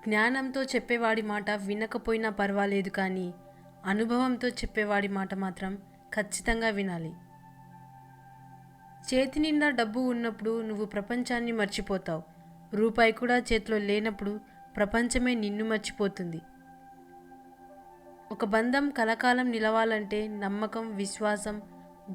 జ్ఞానంతో చెప్పేవాడి మాట వినకపోయినా పర్వాలేదు, కానీ అనుభవంతో చెప్పేవాడి మాట మాత్రం ఖచ్చితంగా వినాలి. చేతి నిండా డబ్బు ఉన్నప్పుడు నువ్వు ప్రపంచాన్ని మర్చిపోతావు. రూపాయి కూడా చేతిలో లేనప్పుడు ప్రపంచమే నిన్ను మర్చిపోతుంది. ఒక బంధం కలకాలం నిలవాలంటే నమ్మకం, విశ్వాసం,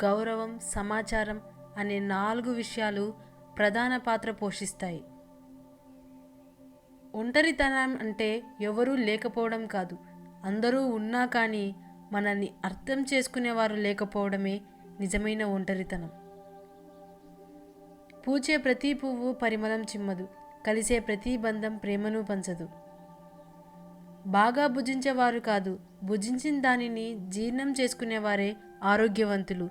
గౌరవం, సమాచారం అనే 4 విషయాలు ప్రధాన పాత్ర పోషిస్తాయి. ఒంటరితనం అంటే ఎవరూ లేకపోవడం కాదు, అందరూ ఉన్నా కానీ మనల్ని అర్థం చేసుకునేవారు లేకపోవడమే నిజమైన ఒంటరితనం. పూచే ప్రతి పువ్వు పరిమళం చిమ్మదు, కలిసే ప్రతి బంధం ప్రేమను పంచదు. బాగా భుజించేవారు కాదు, భుజించిన దానిని జీర్ణం చేసుకునేవారే ఆరోగ్యవంతులు.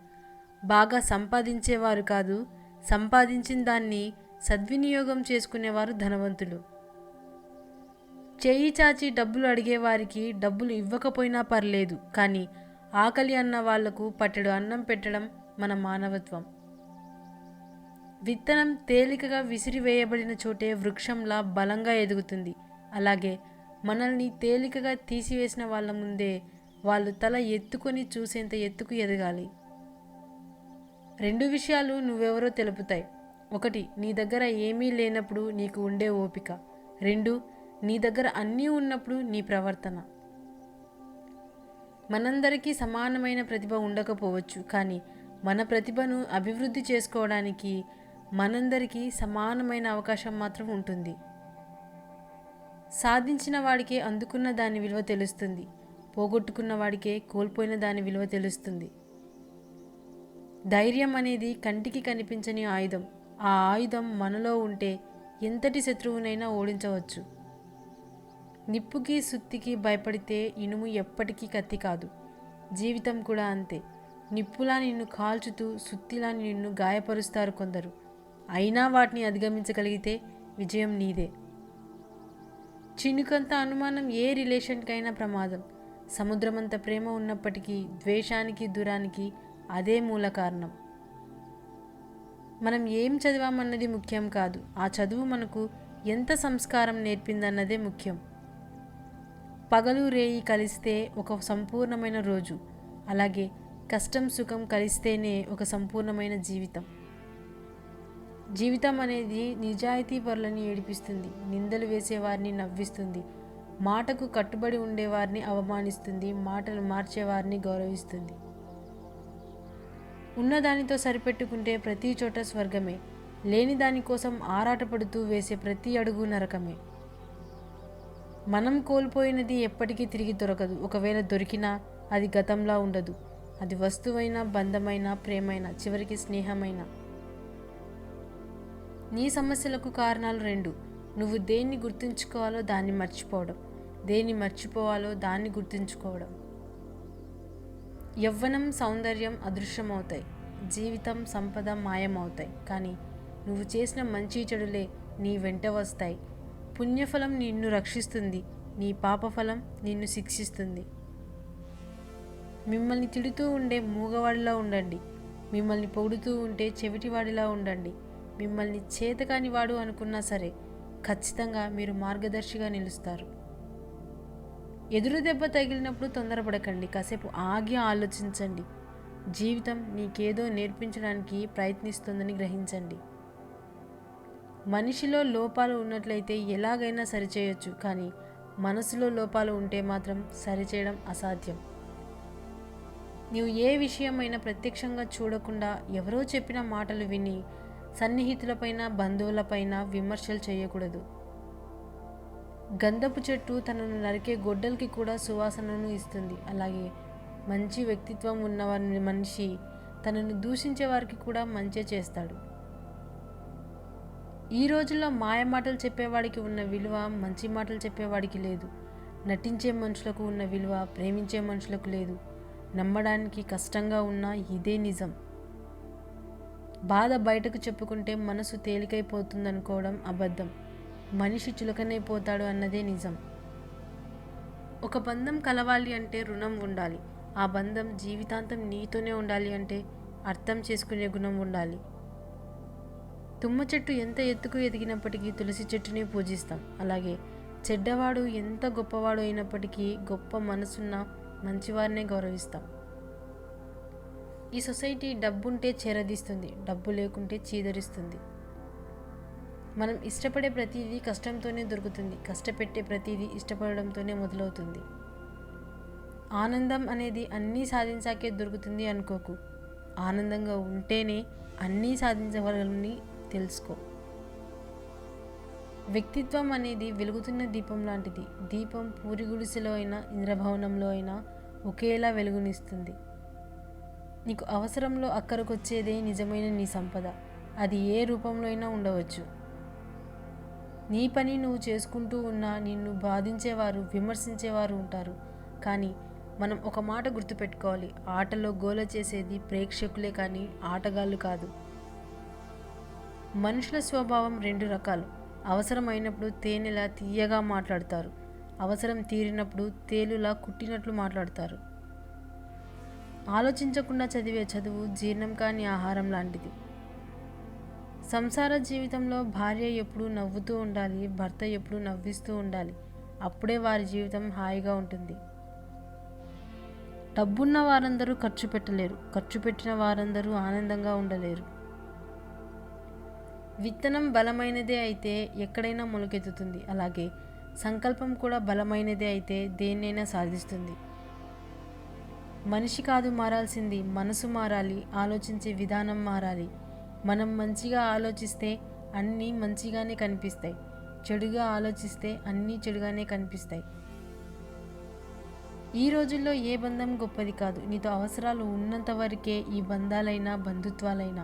బాగా సంపాదించేవారు కాదు, సంపాదించిన దాన్ని సద్వినియోగం చేసుకునేవారు ధనవంతులు. చేయి చాచి డబ్బులు అడిగేవారికి డబ్బులు ఇవ్వకపోయినా పర్లేదు, కానీ ఆకలి అన్న వాళ్లకు పట్టెడు అన్నం పెట్టడం మన మానవత్వం. విత్తనం తేలికగా విసిరివేయబడిన చోటే వృక్షంలా బలంగా ఎదుగుతుంది. అలాగే మనల్ని తేలికగా తీసివేసిన వాళ్ళ ముందే వాళ్ళు తల ఎత్తుకొని చూసేంత ఎత్తుకు ఎదగాలి. 2 విషయాలు నువ్వెవరో తెలుపుతాయి. 1, నీ దగ్గర ఏమీ లేనప్పుడు నీకు ఉండే ఓపిక. 2, నీ దగ్గర అన్నీ ఉన్నప్పుడు నీ ప్రవర్తన. మనందరికీ సమానమైన ప్రతిభ ఉండకపోవచ్చు, కానీ మన ప్రతిభను అభివృద్ధి చేసుకోవడానికి మనందరికీ సమానమైన అవకాశం మాత్రం ఉంటుంది. సాధించిన వాడికే అందుకున్న దాని విలువ తెలుస్తుంది, పోగొట్టుకున్న వాడికే కోల్పోయిన దాని విలువ తెలుస్తుంది. ధైర్యం అనేది కంటికి కనిపించని ఆయుధం. ఆ ఆయుధం మనలో ఉంటే ఎంతటి శత్రువునైనా ఓడించవచ్చు. నిప్పుకి సుత్తికి భయపడితే ఇనుము ఎప్పటికీ కత్తి కాదు. జీవితం కూడా అంతే. నిప్పులా నిన్ను కాల్చుతూ సుత్తిలా నిన్ను గాయపరుస్తారు కొందరు. అయినా వాటిని అధిగమించగలిగితే విజయం నీదే. చినుకంత అనుమానం ఏ రిలేషన్కైనా ప్రమాదం. సముద్రమంత ప్రేమ ఉన్నప్పటికీ ద్వేషానికి, దూరానికి అదే మూల కారణం. మనం ఏం చదివామన్నది ముఖ్యం కాదు, ఆ చదువు మనకు ఎంత సంస్కారం నేర్పిందన్నదే ముఖ్యం. పగలు రేయి కలిస్తే ఒక సంపూర్ణమైన రోజు, అలాగే కష్టం సుఖం కలిస్తేనే ఒక సంపూర్ణమైన జీవితం. జీవితం అనేది నిజాయితీ పరులని ఏడిపిస్తుంది, నిందలు వేసేవారిని నవ్విస్తుంది, మాటకు కట్టుబడి ఉండేవారిని అవమానిస్తుంది, మాటలు మార్చేవారిని గౌరవిస్తుంది. ఉన్నదానితో సరిపెట్టుకుంటే ప్రతి చోట స్వర్గమే, లేని దానికోసం ఆరాటపడుతూ వేసే ప్రతి అడుగు నరకమే. మనం కోల్పోయినది ఎప్పటికీ తిరిగి దొరకదు. ఒకవేళ దొరికినా అది గతంలా ఉండదు. అది వస్తువైనా, బంధమైనా, ప్రేమైనా, చివరికి స్నేహమైనా. నీ సమస్యలకు కారణాలు 2. నువ్వు దేన్ని గుర్తుంచుకోవాలో దాన్ని మర్చిపోవడం, దేన్ని మర్చిపోవాలో దాన్ని గుర్తుంచుకోవడం. యవ్వనం, సౌందర్యం అదృశ్యమవుతాయి, జీవితం, సంపద మాయమవుతాయి, కానీ నువ్వు చేసిన మంచి చెడులే నీ వెంట వస్తాయి. పుణ్యఫలం నిన్ను రక్షిస్తుంది, నీ పాపఫలం నిన్ను శిక్షిస్తుంది. మిమ్మల్ని తిడుతూ ఉండే మూగవాడిలా ఉండండి, మిమ్మల్ని పొగుడుతూ ఉంటే చెవిటివాడిలా ఉండండి. మిమ్మల్ని చేతకాని వాడు అనుకున్నా సరే ఖచ్చితంగా మీరు మార్గదర్శిగా నిలుస్తారు. ఎదురు దెబ్బ తగిలినప్పుడు తొందరపడకండి, కాసేపు ఆగి ఆలోచించండి. జీవితం నీకేదో నేర్పించడానికి ప్రయత్నిస్తుందని గ్రహించండి. మనిషిలో లోపాలు ఉన్నట్లయితే ఎలాగైనా సరిచేయొచ్చు, కానీ మనసులో లోపాలు ఉంటే మాత్రం సరిచేయడం అసాధ్యం. నీవు ఏ విషయమైనా ప్రత్యక్షంగా చూడకుండా ఎవరో చెప్పిన మాటలు విని సన్నిహితులపైన, బంధువులపైన విమర్శలు చేయకూడదు. గంధపు చెట్టు తనను నరికే గొడ్డలికి కూడా సువాసనను ఇస్తుంది. అలాగే మంచి వ్యక్తిత్వం ఉన్న మనిషి తనను దూషించే వారికి కూడా మంచి చేస్తాడు. ఈ రోజుల్లో మాయ మాటలు చెప్పేవాడికి ఉన్న విలువ మంచి మాటలు చెప్పేవాడికి లేదు. నటించే మనుషులకు ఉన్న విలువ ప్రేమించే మనుషులకు లేదు. నమ్మడానికి కష్టంగా ఉన్నా ఇదే నిజం. బాధ బయటకు చెప్పుకుంటే మనసు తేలికైపోతుందనుకోవడం అబద్ధం. మనిషి చులకనైపోతాడు అన్నదే నిజం. ఒక బంధం కలవాలి అంటే రుణం ఉండాలి. ఆ బంధం జీవితాంతం నీతోనే ఉండాలి అంటే అర్థం చేసుకునే గుణం ఉండాలి. తుమ్మ చెట్టు ఎంత ఎత్తుకు ఎదిగినప్పటికీ తులసి చెట్టునే పూజిస్తాం. అలాగే చెడ్డవాడు ఎంత గొప్పవాడు అయినప్పటికీ గొప్ప మనసున్న మంచివారినే గౌరవిస్తాం. ఈ సొసైటీ డబ్బుంటే చేరదీస్తుంది, డబ్బు లేకుంటే చీదరిస్తుంది. మనం ఇష్టపడే ప్రతిదీ కష్టంతోనే దొరుకుతుంది, కష్టపెట్టే ప్రతిదీ ఇష్టపడడంతోనే మొదలవుతుంది. ఆనందం అనేది అన్నీ సాధించాకే దొరుకుతుంది అనుకోకు. ఆనందంగా ఉంటేనే అన్నీ సాధించగలని తెలుసుకో. వ్యక్తిత్వం అనేది వెలుగుతున్న దీపం లాంటిది. దీపం పూరి గుడిసెలో అయినా ఇంద్రభవనంలో అయినా ఒకేలా వెలుగునిస్తుంది. నీకు అవసరంలో అక్కరకొచ్చేదే నిజమైన నీ సంపద. అది ఏ రూపంలో అయినా ఉండవచ్చు. నీ పని నువ్వు చేసుకుంటూ ఉన్నా నిన్ను బాధించేవారు, విమర్శించేవారు ఉంటారు. కానీ మనం ఒక మాట గుర్తుపెట్టుకోవాలి, ఆటలో గోల చేసేది ప్రేక్షకులే కానీ ఆటగాళ్ళు కాదు. మనుషుల స్వభావం రెండు రకాలు. అవసరమైనప్పుడు తేనెలా తీయగా మాట్లాడతారు, అవసరం తీరినప్పుడు తేలులా కుట్టినట్లు మాట్లాడతారు. ఆలోచించకుండా చదివే చదువు జీర్ణం కాని ఆహారం లాంటిది. సంసార జీవితంలో భార్య ఎప్పుడూ నవ్వుతూ ఉండాలి, భర్త ఎప్పుడూ నవ్విస్తూ ఉండాలి. అప్పుడే వారి జీవితం హాయిగా ఉంటుంది. డబ్బున్న వారందరూ ఖర్చు పెట్టలేరు, ఖర్చు పెట్టిన వారందరూ ఆనందంగా ఉండలేరు. విత్తనం బలమైనదే అయితే ఎక్కడైనా మొలకెత్తుతుంది. అలాగే సంకల్పం కూడా బలమైనదే అయితే దేన్నైనా సాధిస్తుంది. మనిషి కాదు మారాల్సింది, మనసు మారాలి, ఆలోచించే విధానం మారాలి. మనం మంచిగా ఆలోచిస్తే అన్నీ మంచిగానే కనిపిస్తాయి, చెడుగా ఆలోచిస్తే అన్నీ చెడుగానే కనిపిస్తాయి. ఈ రోజుల్లో ఏ బంధం గొప్పది కాదు. నీతో అవసరాలు ఉన్నంత వరకే ఈ బంధాలైనా బంధుత్వాలైనా.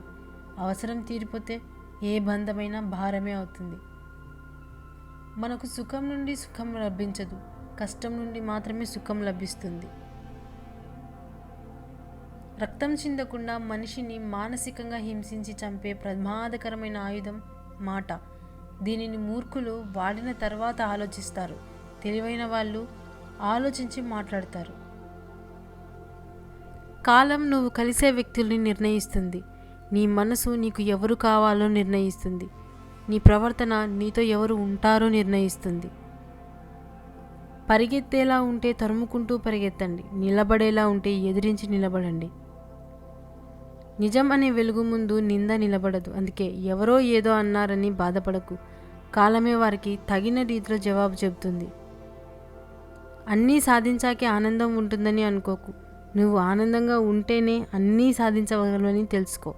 అవసరం తీరిపోతే ఏ బంధమైనా భారమే అవుతుంది. మనకు సుఖం నుండి సుఖం లభించదు, కష్టం నుండి మాత్రమే సుఖం లభిస్తుంది. రక్తం చిందకుండా మనిషిని మానసికంగా హింసించి చంపే ప్రమాదకరమైన ఆయుధం మాట. దీనిని మూర్ఖులు వాడిన తర్వాత ఆలోచిస్తారు, తెలివైన వాళ్ళు ఆలోచించి మాట్లాడతారు. కాలం నువ్వు కలిసే వ్యక్తుల్ని నిర్ణయిస్తుంది. నీ మనసు నీకు ఎవరు కావాలో నిర్ణయిస్తుంది. నీ ప్రవర్తన నీతో ఎవరు ఉంటారో నిర్ణయిస్తుంది. పరిగెత్తేలా ఉంటే తరుముకుంటూ పరిగెత్తండి, నిలబడేలా ఉంటే ఎదిరించి నిలబడండి. నిజం అనే వెలుగు ముందు నింద నిలబడదు. అందుకే ఎవరో ఏదో అన్నారని బాధపడకు, కాలమే వారికి తగిన రీతిలో జవాబు చెబుతుంది. అన్నీ సాధించాకే ఆనందం ఉంటుందని అనుకోకు. నువ్వు ఆనందంగా ఉంటేనే అన్నీ సాధించగలవని తెలుసుకో.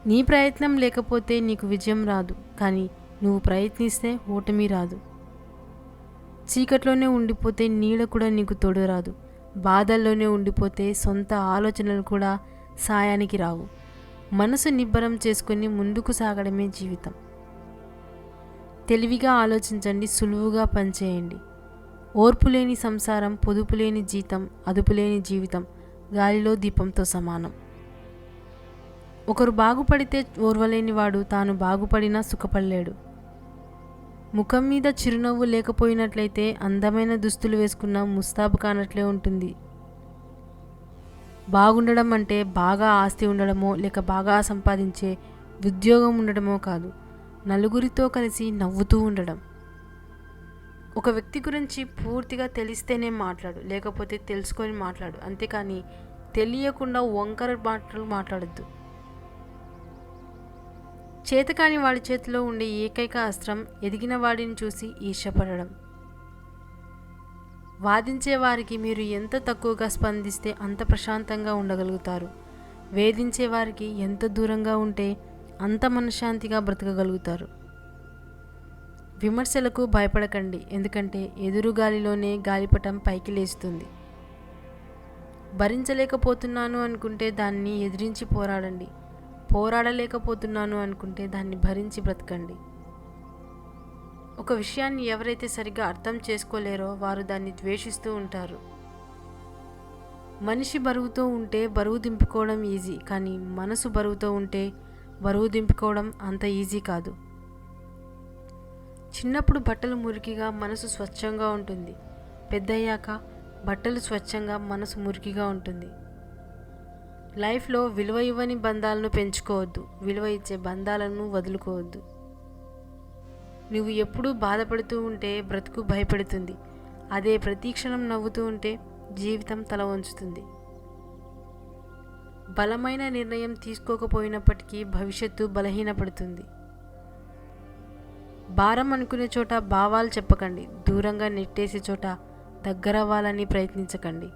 నీ ప్రయత్నం లేకపోతే నీకు విజయం రాదు, కానీ నువ్వు ప్రయత్నిస్తే ఓటమి రాదు. చీకట్లోనే ఉండిపోతే నీడ కూడా నీకు తోడు రాదు. బాధల్లోనే ఉండిపోతే సొంత ఆలోచనలు కూడా సాయానికి రావు. మనసు నిబ్బరం చేసుకొని ముందుకు సాగడమే జీవితం. తెలివిగా ఆలోచించండి, సులువుగా పనిచేయండి. ఓర్పులేని సంసారం, పొదుపులేని జీతం, అదుపులేని జీవితం గాలిలో దీపంతో సమానం. ఒకరు బాగుపడితే ఓర్వలేని వాడు తాను బాగుపడినా సుఖపడలేడు. ముఖం మీద చిరునవ్వు లేకపోయినట్లయితే అందమైన దుస్తులు వేసుకున్న ముస్తాబు కానట్లే ఉంటుంది. బాగుండడం అంటే బాగా ఆస్తి ఉండడమో లేక బాగా సంపాదించే ఉద్యోగం ఉండడమో కాదు, నలుగురితో కలిసి నవ్వుతూ ఉండడం. ఒక వ్యక్తి గురించి పూర్తిగా తెలిస్తేనే మాట్లాడు, లేకపోతే తెలుసుకొని మాట్లాడు. అంతేకాని తెలియకుండా వంకర మాటలు మాట్లాడద్దు. చేతకాని వాడి చేతిలో ఉండే ఏకైక అస్త్రం ఎదిగిన వాడిని చూసి ఈర్ష్యపడడం. వాదించే వారికి మీరు ఎంత తక్కువగా స్పందిస్తే అంత ప్రశాంతంగా ఉండగలుగుతారు. వేధించే వారికి ఎంత దూరంగా ఉంటే అంత మనశ్శాంతిగా బ్రతకగలుగుతారు. విమర్శలకు భయపడకండి, ఎందుకంటే ఎదురుగాలిలోనే గాలిపటం పైకి లేస్తుంది. భరించలేకపోతున్నాను అనుకుంటే దాన్ని ఎదిరించి పోరాడండి. పోరాడలేకపోతున్నాను అనుకుంటే దాన్ని భరించి బ్రతకండి. ఒక విషయాన్ని ఎవరైతే సరిగ్గా అర్థం చేసుకోలేరో వారు దాన్ని ద్వేషిస్తూ ఉంటారు. మనిషి బరువుతో ఉంటే బరువు దింపుకోవడం ఈజీ, కానీ మనసు బరువుతో ఉంటే బరువు దింపుకోవడం అంత ఈజీ కాదు. చిన్నప్పుడు బట్టలు మురికిగా మనసు స్వచ్ఛంగా ఉంటుంది. పెద్దయ్యాక బట్టలు స్వచ్ఛంగా మనసు మురికిగా ఉంటుంది. లైఫ్లో విలువ ఇవ్వని బంధాలను పెంచుకోవద్దు, విలువ ఇచ్చే బంధాలను వదులుకోవద్దు. నువ్వు ఎప్పుడూ బాధపడుతూ ఉంటే బ్రతుకు భయపడుతుంది. అదే ప్రతి క్షణం నవ్వుతూ ఉంటే జీవితం తల వంచుతుంది. బలమైన నిర్ణయం తీసుకోకపోయినప్పటికీ భవిష్యత్తు బలహీనపడుతుంది. భారం అనుకునే చోట భావాలు చెప్పకండి. దూరంగా నెట్టేసే చోట దగ్గరవ్వాలని ప్రయత్నించకండి.